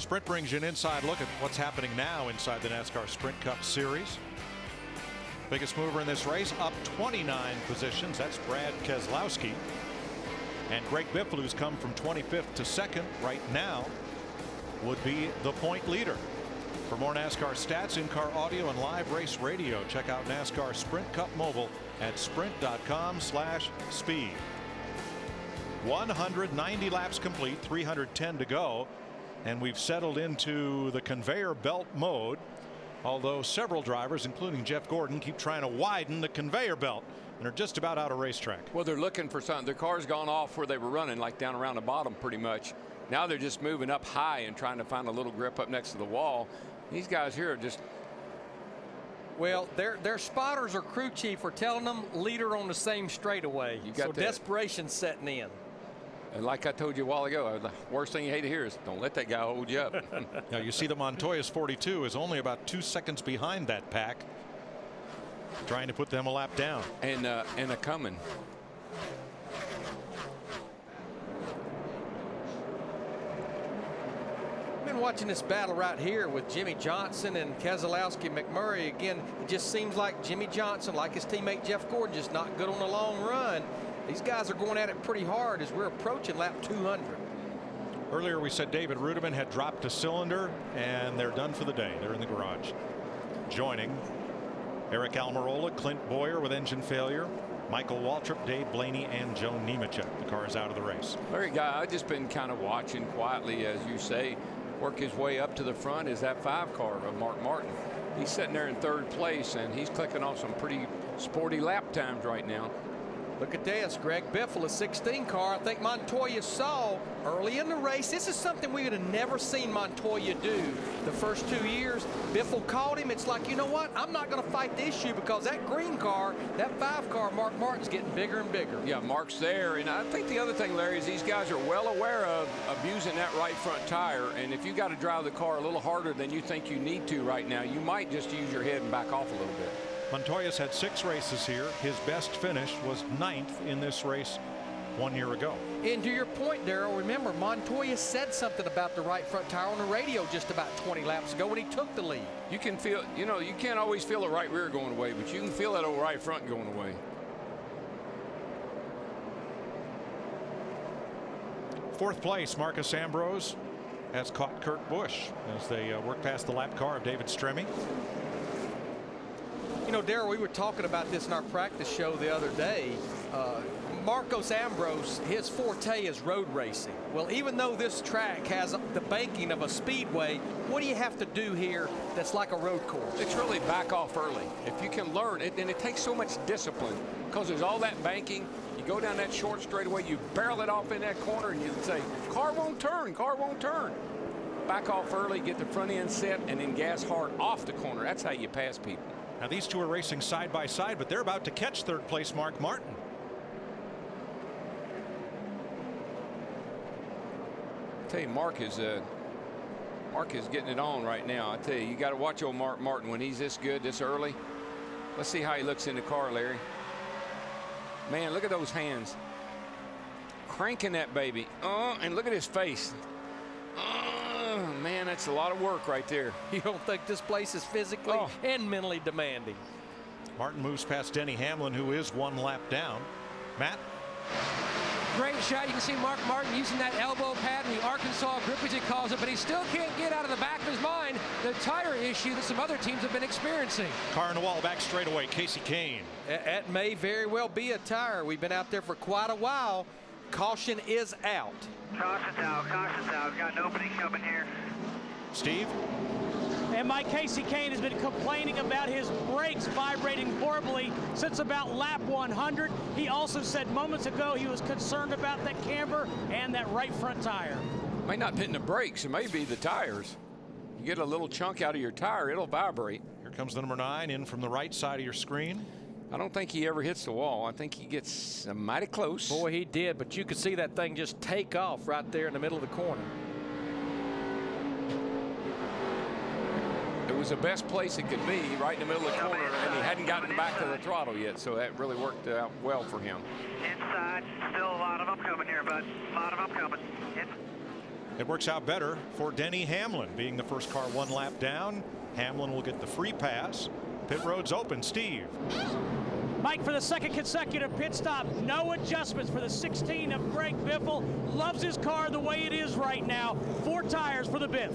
Sprint brings you an inside look at what's happening now inside the NASCAR Sprint Cup Series. Biggest mover in this race, up 29 positions. That's Brad Keselowski. And Greg Biffle, who's come from 25th to 2nd right now, would be the point leader. For more NASCAR stats, in-car audio, and live race radio, check out NASCAR Sprint Cup Mobile at sprint.com/speed. 190 laps complete, 310 to go, and we've settled into the conveyor belt mode. Although several drivers, including Jeff Gordon, keep trying to widen the conveyor belt and are just about out of racetrack. Well, they're looking for something. Their car's gone off where they were running, like down around the bottom pretty much. Now they're just moving up high and trying to find a little grip up next to the wall. These guys here are just... Well, their spotters or crew chief are telling them leader on the same straightaway. So desperation's setting in. And like I told you a while ago, the worst thing you hate to hear is don't let that guy hold you up. Now you see that Montoya's 42 is only about 2 seconds behind that pack, trying to put them a lap down. And a coming. Been watching this battle right here with Jimmy Johnson and Keselowski McMurray. Again, it just seems like Jimmy Johnson, like his teammate Jeff Gordon, just not good on the long run. These guys are going at it pretty hard as we're approaching lap 200. Earlier we said David Rudiman had dropped a cylinder and they're done for the day. They're in the garage. Joining Eric Almirola, Clint Boyer with engine failure, Michael Waltrip, Dave Blaney, and Joe Nemechek. The car is out of the race. Larry, guy, I've just been kind of watching quietly, as you say, work his way up to the front is that 5 car of Mark Martin. He's sitting there in 3rd place and he's clicking off some pretty sporty lap times right now. Look at this, Greg Biffle, a 16 car. I think Montoya saw early in the race. This is something we would have never seen Montoya do the first 2 years. Biffle caught him. It's like, you know what? I'm not going to fight the issue because that green car, that 5 car, Mark Martin's getting bigger and bigger. Yeah, Mark's there. And I think the other thing, Larry, is these guys are well aware of abusing that right front tire. And if you got to drive the car a little harder than you think you need to right now, you might just use your head and back off a little bit. Montoya's had 6 races here. His best finish was 9th in this race 1 year ago. And to your point, Darrell, remember Montoya said something about the right front tire on the radio just about 20 laps ago when he took the lead. You can feel, you know, you can't always feel the right rear going away, but you can feel that old right front going away. Fourth place, Marcus Ambrose has caught Kurt Busch as they work past the lap car of David Stremme. You know, Darrell, we were talking about this in our practice show the other day. Marcos Ambrose, his forte is road racing. Well, even though this track has the banking of a speedway, what do you have to do here that's like a road course? It's really back off early. If you can learn it, and it takes so much discipline because there's all that banking. You go down that short straightaway, you barrel it off in that corner, and you say, car won't turn, car won't turn. Back off early, get the front end set, and then gas hard off the corner. That's how you pass people. Now these two are racing side by side, but they're about to catch 3rd place Mark Martin. I tell you, Mark is getting it on right now. I tell you, you got to watch old Mark Martin when he's this good this early. Let's see how he looks in the car, Larry. Man, look at those hands. Cranking that baby. And look at his face. Man, that's a lot of work right there. You don't think this place is physically and mentally demanding? Martin moves past Denny Hamlin, who is 1 lap down. Matt? Great shot. You can see Mark Martin using that elbow pad and the Arkansas grip, as he calls it, but he still can't get out of the back of his mind the tire issue that some other teams have been experiencing. Car in the wall, back straightaway, Casey Kane. That may very well be a tire. We've been out there for quite a while. Caution is out. Caution's out, caution's out. Got an opening coming here. Steve? And Mike Casey Kane has been complaining about his brakes vibrating horribly since about lap 100. He also said moments ago he was concerned about that camber and that right front tire. Might not be in the brakes, it may be the tires. You get a little chunk out of your tire, it'll vibrate. Here comes the number 9 in from the right side of your screen. I don't think he ever hits the wall. I think he gets mighty close. Boy, he did, but you could see that thing just take off right there in the middle of the corner. It was the best place it could be, right in the middle of the corner, and he hadn't gotten back to the throttle yet, so that really worked out well for him. Inside, still a lot of them coming here, bud. A lot of them coming. It works out better for Denny Hamlin, being the first car one lap down. Hamlin will get the free pass. Pit road's open. Steve. Mike, for the second consecutive pit stop, no adjustments for the 16 of Greg Biffle. Loves his car the way it is right now. 4 tires for the Biff.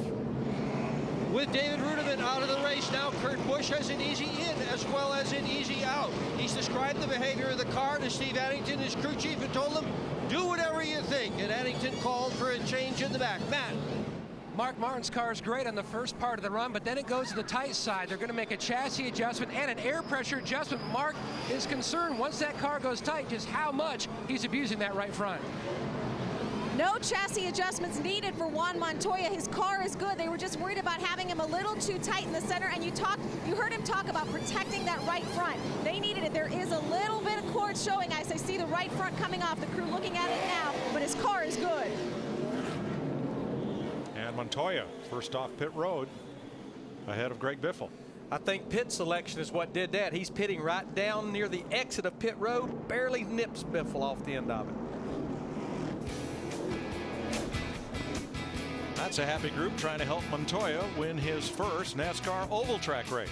With David Ruderman out of the race now, Kurt Busch has an easy in as well as an easy out. He's described the behavior of the car to Steve Addington, his crew chief, and told him, do whatever you think. And Addington called for a change in the back. Matt. Mark Martin's car is great on the first part of the run, but then it goes to the tight side. They're going to make a chassis adjustment and an air pressure adjustment. Mark is concerned once that car goes tight just how much he's abusing that right front. No chassis adjustments needed for Juan Montoya. His car is good. They were just worried about having him a little too tight in the center, and you heard him talk about protecting that right front. They needed it. There is a little bit of cord showing. I see the right front coming off. The crew looking at it now, but his car is good. And Montoya first off pit road ahead of Greg Biffle. I think pit selection is what did that. He's pitting right down near the exit of pit road, barely nips Biffle off the end of it. That's a happy group trying to help Montoya win his first NASCAR oval track race.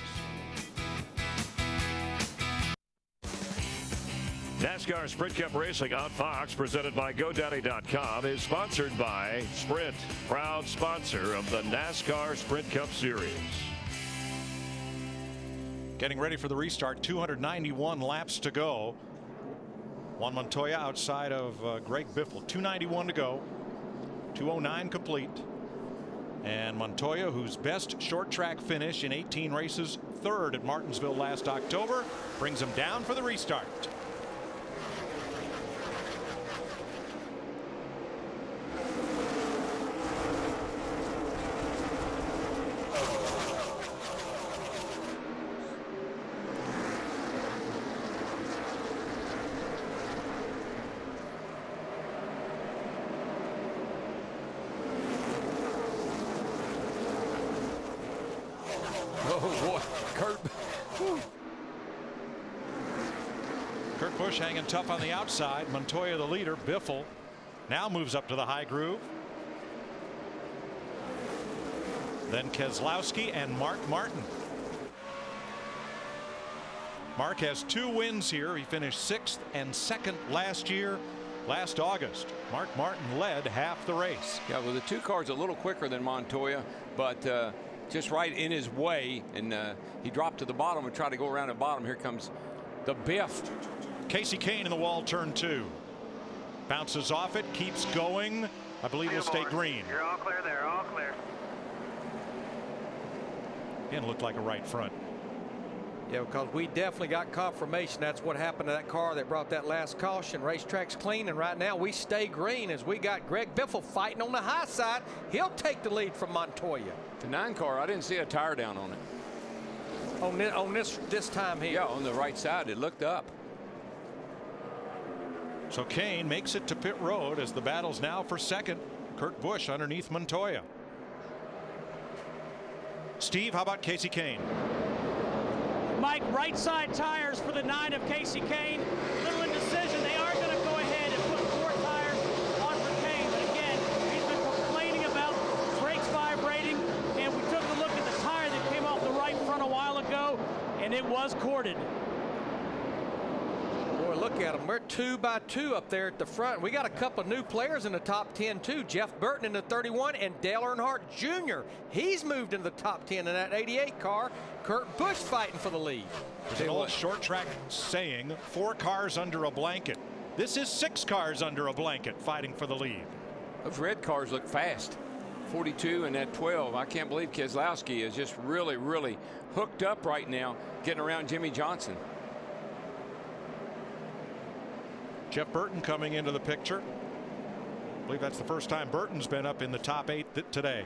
NASCAR Sprint Cup Racing on Fox, presented by GoDaddy.com, is sponsored by Sprint, proud sponsor of the NASCAR Sprint Cup Series. Getting ready for the restart, 291 laps to go. Juan Montoya outside of Greg Biffle, 291 to go, 209 complete. And Montoya, whose best short track finish in 18 races, third at Martinsville last October, brings him down for the restart. Oh, boy. Kurt Busch hanging tough on the outside. Montoya the leader. Biffle now moves up to the high groove. Then Keselowski and Mark Martin. Mark has 2 wins here. He finished 6th and 2nd last year. Last August, Mark Martin led half the race. Yeah, well, the 2 cars a little quicker than Montoya, but just right in his way, and he dropped to the bottom and tried to go around the bottom. Here comes the Biff. Kasey Kahne in the wall, turn 2. Bounces off it, keeps going. I believe he'll stay green. You're all clear there, all clear. Again, looked like a right front. Yeah, because we definitely got confirmation that's what happened to that car that brought that last caution. Racetrack's clean, and right now we stay green as we got Greg Biffle fighting on the high side. He'll take the lead from Montoya. The 9 car, I didn't see a tire down on it. On this time here. Yeah, on the right side, it looked up. So Kahne makes it to pit road as the battle's now for second. Kurt Busch underneath Montoya. Steve, how about Kasey Kahne? Mike, right side tires for the 9 of Kasey Kahne. Little indecision. They are going to go ahead and put 4 tires on for Kahne. But again, he's been complaining about brakes vibrating. And we took a look at the tire that came off the right front a while ago, and it was corded. Boy, look at them. We're 2 by 2 up there at the front. We got a couple of new players in the top 10 too. Jeff Burton in the 31 and Dale Earnhardt Jr. He's moved into the top 10 in that 88 car. Kurt Busch fighting for the lead. There's an old short track saying 4 cars under a blanket. This is 6 cars under a blanket fighting for the lead. Those red cars look fast. 42 and that 12. I can't believe Keselowski is just really, really hooked up right now, getting around Jimmy Johnson. Jeff Burton coming into the picture. I believe that's the first time Burton's been up in the top 8 today.